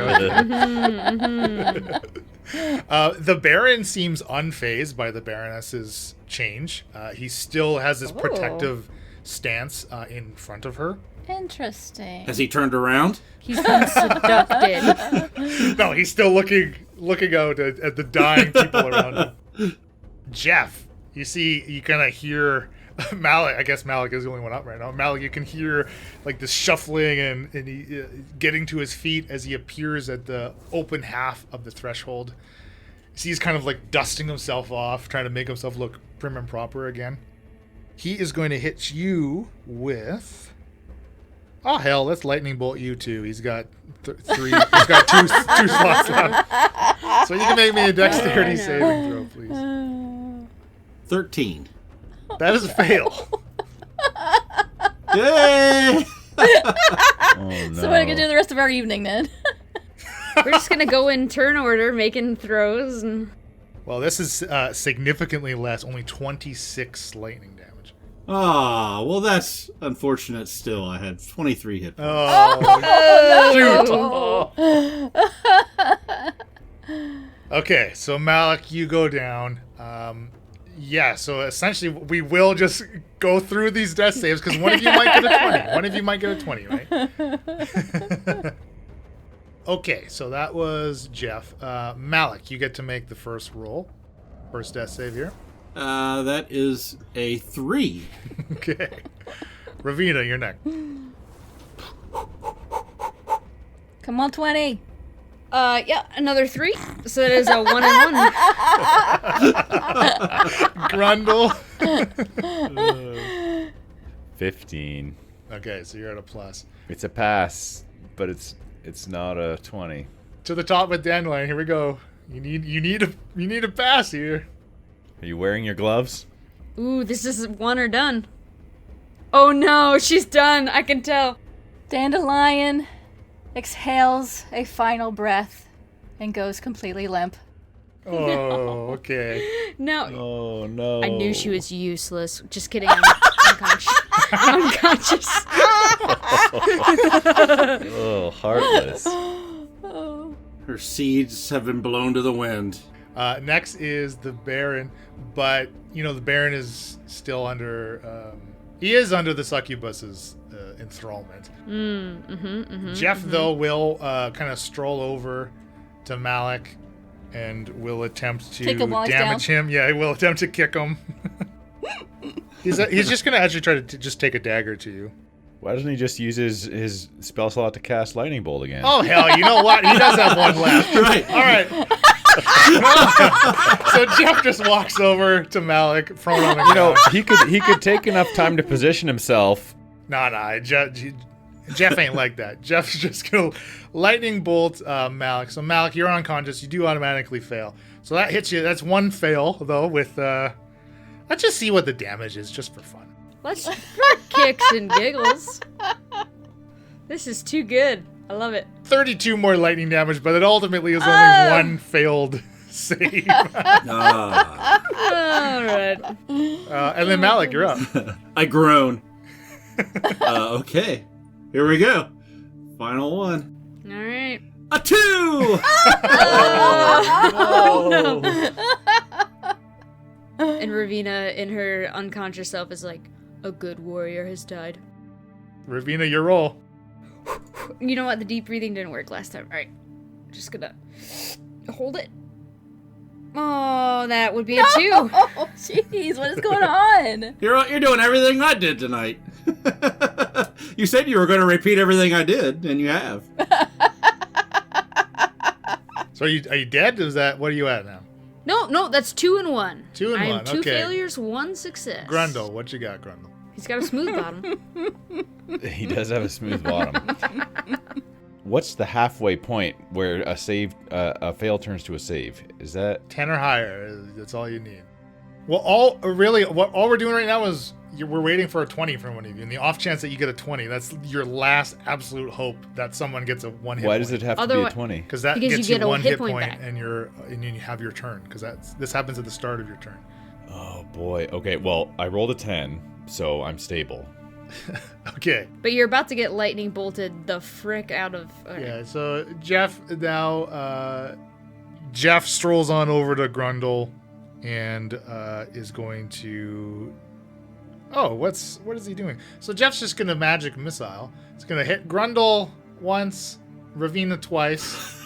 The Baron seems unfazed by the Baroness's change. He still has this protective stance in front of her. Interesting. Has he turned around? He's been seducted. No, he's still looking out at the dying people around him. Jeff, you kind of hear Malik. I guess Malik is the only one up right now. Malik, you can hear like this shuffling and he getting to his feet as he appears at the open half of the threshold. So he's kind of like dusting himself off, trying to make himself look prim and proper again. He is going to hit you with... Oh hell, let's lightning bolt you too. He's got three. He's got two slots left. So you can make me a dexterity saving throw, please. 13. That is a fail. Yay! Oh no. So what are we going to do the rest of our evening, then? We're just gonna go in turn order, making throws, and Well, this is significantly less. Only 26 lightning damage. Ah, well, that's unfortunate still. I had 23 hit points. Okay, so Malik, you go down. Yeah, so essentially we will just go through these death saves because one of you might get a 20. One of you might get a 20, right? Okay, so that was Jeff. Malik, you get to make the first roll. First death save here. That is a 3. Okay. Ravina, you're next. Come on, 20. Yeah, another 3. So that is a 1 and 1. Grundle. 15. Okay, so you're at a plus. It's a pass, but it's not a 20. To the top with Dandelion. Here we go. You need a pass here. Are you wearing your gloves? 1. Ooh, this is 1 or done. Oh no, she's done. I can tell. Dandelion exhales a final breath and goes completely limp. Oh, okay. No. Oh no. I knew she was useless. Just kidding. I'm unconscious. I'm unconscious. Oh, heartless. Her seeds have been blown to the wind. Next is the Baron, but the Baron is still under. He is under the succubus's enthrallment. Jeff, though, will kind of stroll over to Malik and will attempt to Kick him while he's damage him. Yeah, he will attempt to kick him. He's just going to actually try to just take a dagger to you. Why doesn't he just use his spell slot to cast Lightning Bolt again? Oh, hell, you know what? He does have one left. Right. All right. So Jeff just walks over to Malik, prone on the ground. he could take enough time to position himself. Nah, Jeff ain't like that. Jeff's just gonna lightning bolt Malik. So Malik, you're unconscious. You do automatically fail. So that hits you. That's 1 fail though. With let's just see what the damage is, just for fun. Let's for kicks and giggles. This is too good. I love it. 32 more lightning damage, but it ultimately is only 1 failed save. All right. And then Malik, you're up. I groan. Okay. Here we go. Final one. All right. A 2! And Ravina, in her unconscious self, is like, a good warrior has died. Ravina, your roll. You know what? The deep breathing didn't work last time. All right. Just gonna hold it. Oh, that would be a 2. Oh, jeez, what is going on? You're doing everything I did tonight. You said you were going to repeat everything I did, and you have. So are you dead? What are you at now? No, that's 2 and 1. 2 and I 1, am 2 okay. failures, 1 success. Grundle, what you got, Grundle? He's got a smooth bottom. He does have a smooth bottom. What's the halfway point where a fail turns to a save? Is that 10 or higher? That's all you need. Well, all we're doing right now is we're waiting for a 20 from one of you. In the off chance that you get a 20, that's your last absolute hope that someone gets a 1 hit. Why point. does it have to be a 20? Because that Because gets you you get a 1 hit hit point point back. and you have your turn. Because this happens at the start of your turn. Oh boy. Okay. Well, I rolled a 10, so I'm stable. Okay. But you're about to get lightning bolted the frick out of... Yeah. So Jeff now. Jeff strolls on over to Grundle, and is going to. Oh, what is he doing? So Jeff's just gonna magic missile. It's gonna hit Grundle once, Ravina twice.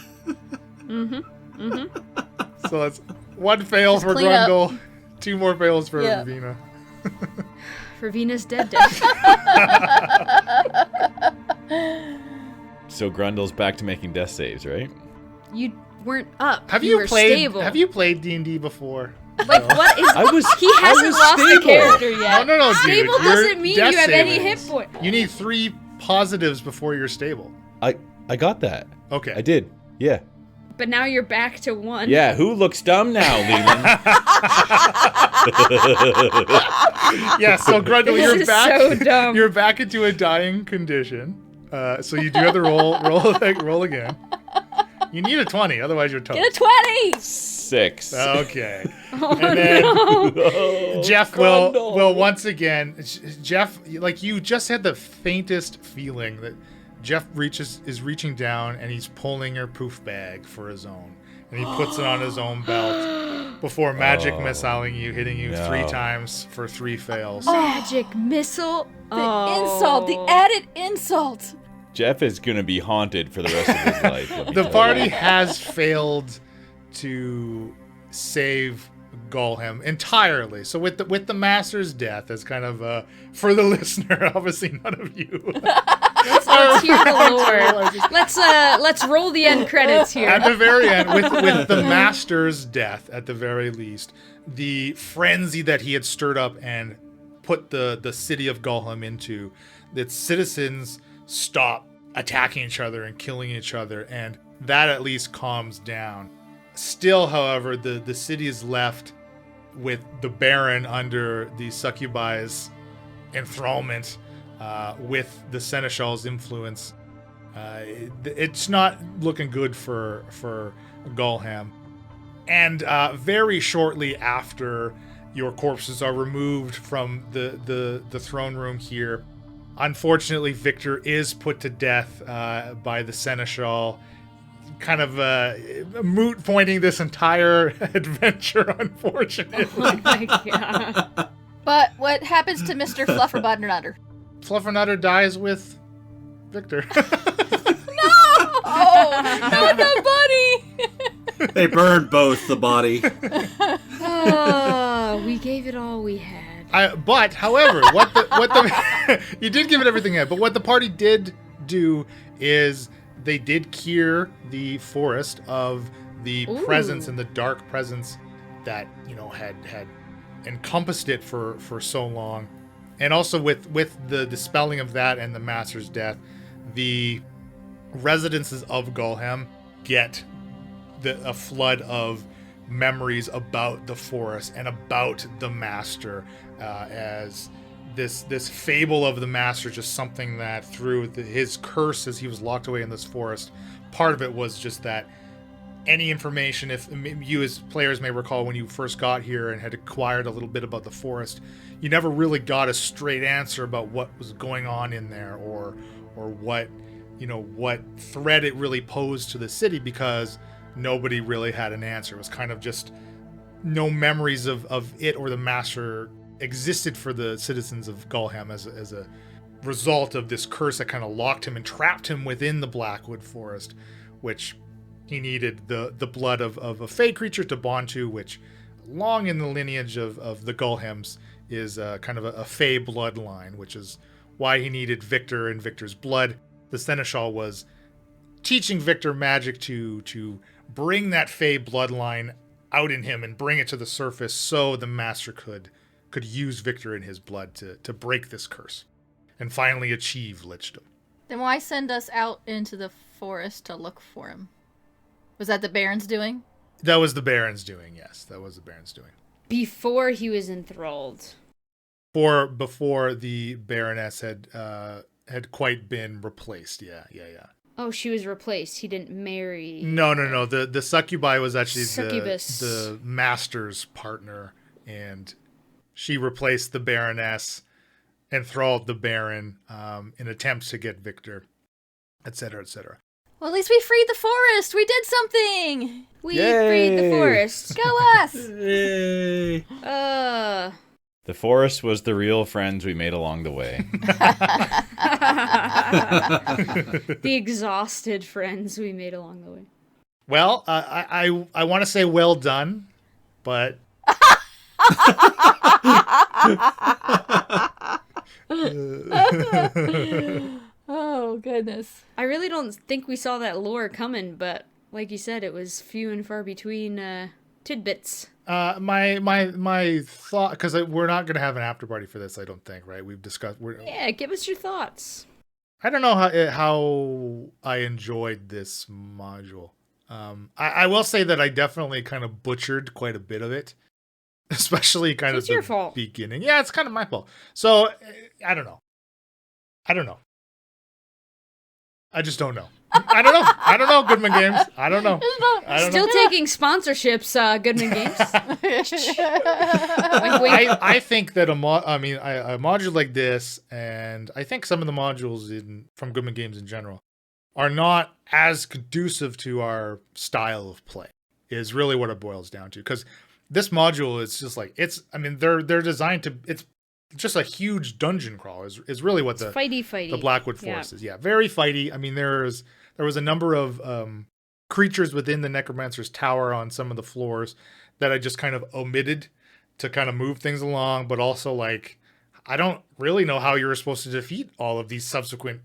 So that's 1 fail Just for clean up. Grundle, 2 more fails for Yeah. Ravina. Ravina's dead. So Grundle's back to making death saves, right? You weren't up. Have you you were played? stable. Have you played D&D before? Like, what is... I was. He hasn't lost stable. the character yet. No, dude. Stable Your doesn't mean death you have any hit savings. point. You need 3 positives before you're stable. I got that. Okay. I did. Yeah. But now you're back to 1. Yeah. Who looks dumb now, Leland? Yeah, so Grundle, This you're is back. so dumb. You're back into a dying condition. So you do have to roll again. You need a 20, otherwise you're toast. Get a 20! 6. Okay. Oh, And then Oh, Jeff Grundle. will once again. Jeff, like you just had the faintest feeling that Jeff is reaching down and he's pulling your poof bag for his own, and he puts it on his own belt before magic missiling you, hitting you no. 3 times for 3 fails. Magic missile. The insult, the added insult. Jeff is gonna be haunted for the rest of his life. let me The tell party you. has failed to save Gullhem entirely. So with the master's death as kind of for the listener, obviously none of you. Let's hear the lore. Let's roll the end credits here. At the very end, with the master's death, at the very least, the frenzy that he had stirred up and put the city of Gullhem into, its citizens stop attacking each other and killing each other, and that at least calms down. Still, however, the city is left with the Baron under the succubi's enthrallment, with the Seneschal's influence. It's not looking good for Gullhem. And very shortly after your corpses are removed from the throne room here, unfortunately, Viktor is put to death by the Seneschal. Kind of moot pointing this entire adventure, unfortunately. Oh my god. But what happens to Mr. Fluffernutter? Fluffernutter dies with Viktor. Oh, not the body! They burned both the body. Oh, we gave it all we had. But, however, what the you did give it everything you had, but what the party did do is they did cure the forest of the presence and the dark presence that, had encompassed it for so long. And also with the dispelling of that and the master's death, the residences of Gullhem get a flood of memories about the forest and about the master, as this fable of the master, just something that through his curse as he was locked away in this forest, part of it was just that any information, if you as players may recall when you first got here and had acquired a little bit about the forest, you never really got a straight answer about what was going on in there, or what threat it really posed to the city, because nobody really had an answer. It was kind of just no memories of it or the master existed for the citizens of Gullhem as a result of this curse that kind of locked him and trapped him within the Blackwood forest, which he needed the blood of a fey creature to bond to, which long in the lineage of the Gullhems is kind of a fey bloodline, which is why he needed Viktor and Viktor's blood. The Seneschal was teaching Viktor magic to bring that fey bloodline out in him and bring it to the surface so the master could use Viktor and his blood to break this curse and finally achieve lichdom. Then why send us out into the forest to look for him? Was that the Baron's doing? That was the Baron's doing, yes. That was the Baron's doing. Before he was enthralled. Before the Baroness had quite been replaced. Yeah. Oh, she was replaced. He didn't marry. No. The succubi was actually Succubus. the master's partner, and she replaced the Baroness, enthralled the Baron, in attempts to get Viktor, etc., etc. Well, at least we freed the forest. We did something. We freed the forest. Go us. Yay! The forest was the real friends we made along the way. The exhausted friends we made along the way. Well, I want to say well done, but Oh, goodness. I really don't think we saw that lore coming, but like you said, it was few and far between tidbits. my thought, because we're not going to have an after party for this, I don't think, right? We've discussed. Yeah, give us your thoughts. I don't know how I enjoyed this module. I will say that I definitely kind of butchered quite a bit of it, especially kind It's of your the fault. beginning. Yeah, it's kind of my fault. So I don't know. I just don't know. I don't know, Goodman Games. I don't know. Still taking sponsorships, Goodman Games. Wink, wink. I think that a module like this, and I think some of the modules from Goodman Games in general, are not as conducive to our style of play, is really what it boils down to. Because this module is just like, they're designed to, it's just a huge dungeon crawl is really what the Fighty. the Blackwood Forest is. Yeah, very fighty. I mean, there was a number of creatures within the Necromancer's Tower on some of the floors that I just kind of omitted to kind of move things along, but also like I don't really know how you were supposed to defeat all of these subsequent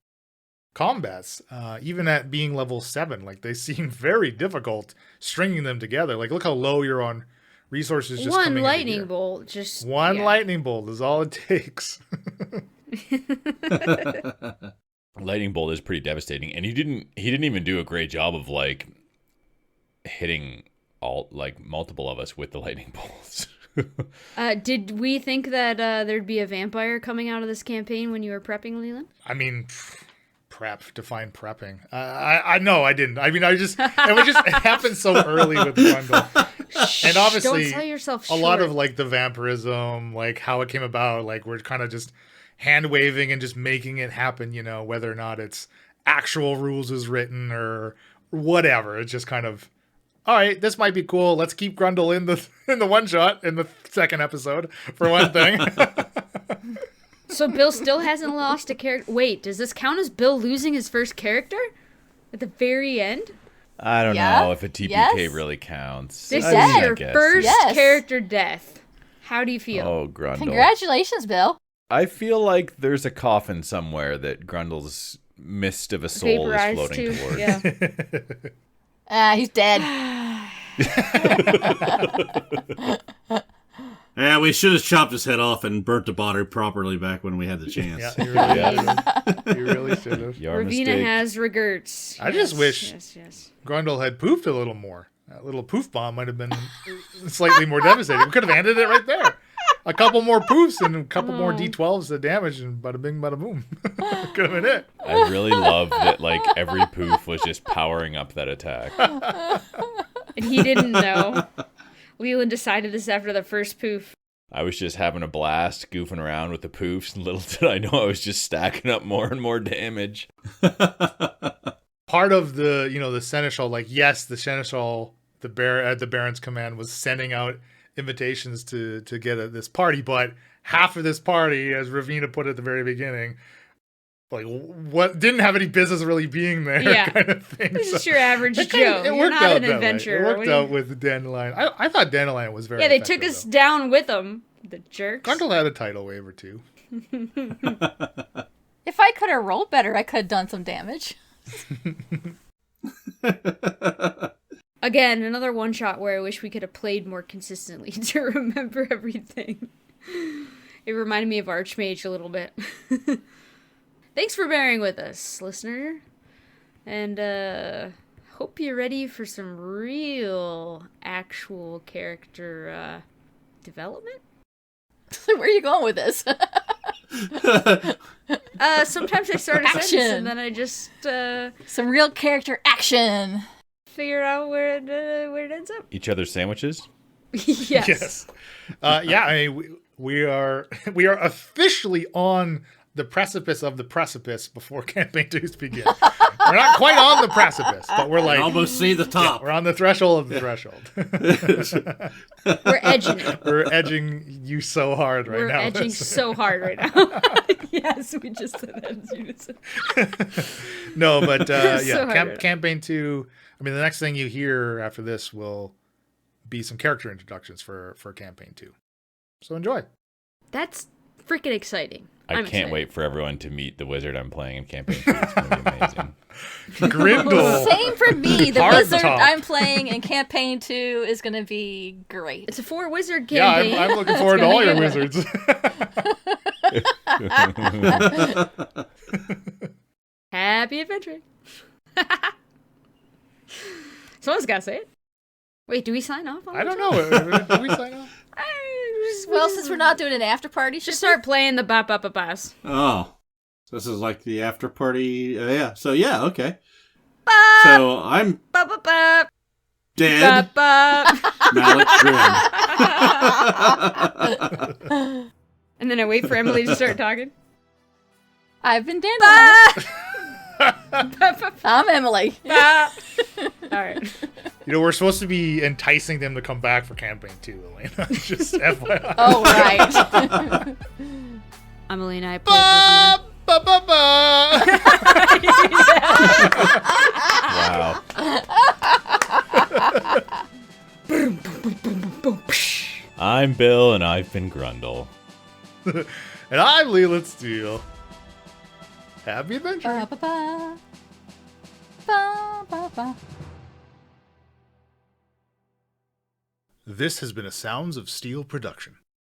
combats, even at being level 7. Like they seem very difficult stringing them together. Like look how low you're on resources. Just one coming lightning bolt, just one yeah. lightning bolt is all it takes. Lightning bolt is pretty devastating, and he didn't even do a great job of like hitting all like multiple of us with the lightning bolts. Did we think that there'd be a vampire coming out of this campaign when you were prepping, Leland? I mean, define prepping. I know I didn't. I mean, it happened so early with Grundle. And obviously, don't sell yourself a short. lot of like the vampirism, like how it came about, like we're kind of just hand waving and just making it happen, you know, whether or not it's actual rules is written or whatever. It's just kind of, all right, this might be cool. Let's keep Grundle in the one shot in the second episode for one thing. So Bill still hasn't lost a character. Wait, does this count as Bill losing his first character at the very end? I don't know if a TPK really counts. This I is your guess. first character death. How do you feel? Oh, Grundle. Congratulations, Bill. I feel like there's a coffin somewhere that Grundle's mist of a soul Vaporized is floating too. towards. Yeah. He's dead. Yeah, we should have chopped his head off and burnt the body properly back when we had the chance. Yeah, you really should have. Your Ravina mistake. has regrets. I just wish Yes. Grundle had poofed a little more. That little poof bomb might have been slightly more devastating. We could have ended it right there. A couple more poofs and a couple more D12s of damage, and bada bing, bada boom. Could have been it. I really love that like every poof was just powering up that attack. And he didn't know. Leland decided this after the first poof. I was just having a blast goofing around with the poofs, and little did I know I was just stacking up more and more damage. Part of the seneschal, like yes, the seneschal, the Baron's command was sending out invitations to get at this party, but half of this party, as Ravina put at the very beginning, like what didn't have any business really being there, kind of thing. This is your average Joe. It You're worked not out an that way. adventurer. It worked out with Dandelion. I thought Dandelion was very. Yeah, they took effective, us though. down with them. The jerks. Grundle had a tidal wave or two. If I could have rolled better, I could have done some damage. Again, another one shot where I wish we could have played more consistently to remember everything. It reminded me of Archmage a little bit. Thanks for bearing with us, listener. And hope you're ready for some real, actual character development. Where are you going with this? Sometimes I start a sentence and then I just some real character action. Figure out where it ends up. Each other's sandwiches? Yes. Yeah, I mean, we are officially on the precipice of the precipice before campaign 2's begin. We're not quite on the precipice, but we're like Almost see the top. we're on the threshold of the threshold. We're edging it. We're edging you so hard right now. We're edging so hard right now. Yes, we just said that in unison. No, but So hard right campaign 2. I mean, the next thing you hear after this will be some character introductions for campaign 2. So enjoy. That's freaking exciting. I I'm can't excited. wait for everyone to meet the wizard I'm playing in campaign 2. It's going to be amazing. Grindle. Same for me. The Hard wizard top. I'm playing in campaign 2 is going to be great. It's a 4-wizard Yeah, campaign. I'm looking forward to gonna all be your good. wizards. Happy adventuring. Someone's got to say it. Wait, do we sign off on I don't that? know. Did we sign off? Well, since we're not doing an after party, Just start playing the bop bop bop boss. Oh. So this is like the after party. Yeah. So, yeah, okay. Bop, So I'm bop, bop, bop, dead. bop, bop. Malik Grim. And then I wait for Emily to start talking. I've been Dandelion. Bop, bop, bop, I'm Emily. bop. All right. You know, we're supposed to be enticing them to come back for campaign 2, Elena. Just FYI. Oh, right. I'm Elena. I played Ravina. Ba, ba, ba. Wow. I'm Bill, and I've been Grundle. And I'm Leland Steele. Happy adventure. Ba-ba-ba. Ba-ba-ba. This has been a Sounds of Steel production.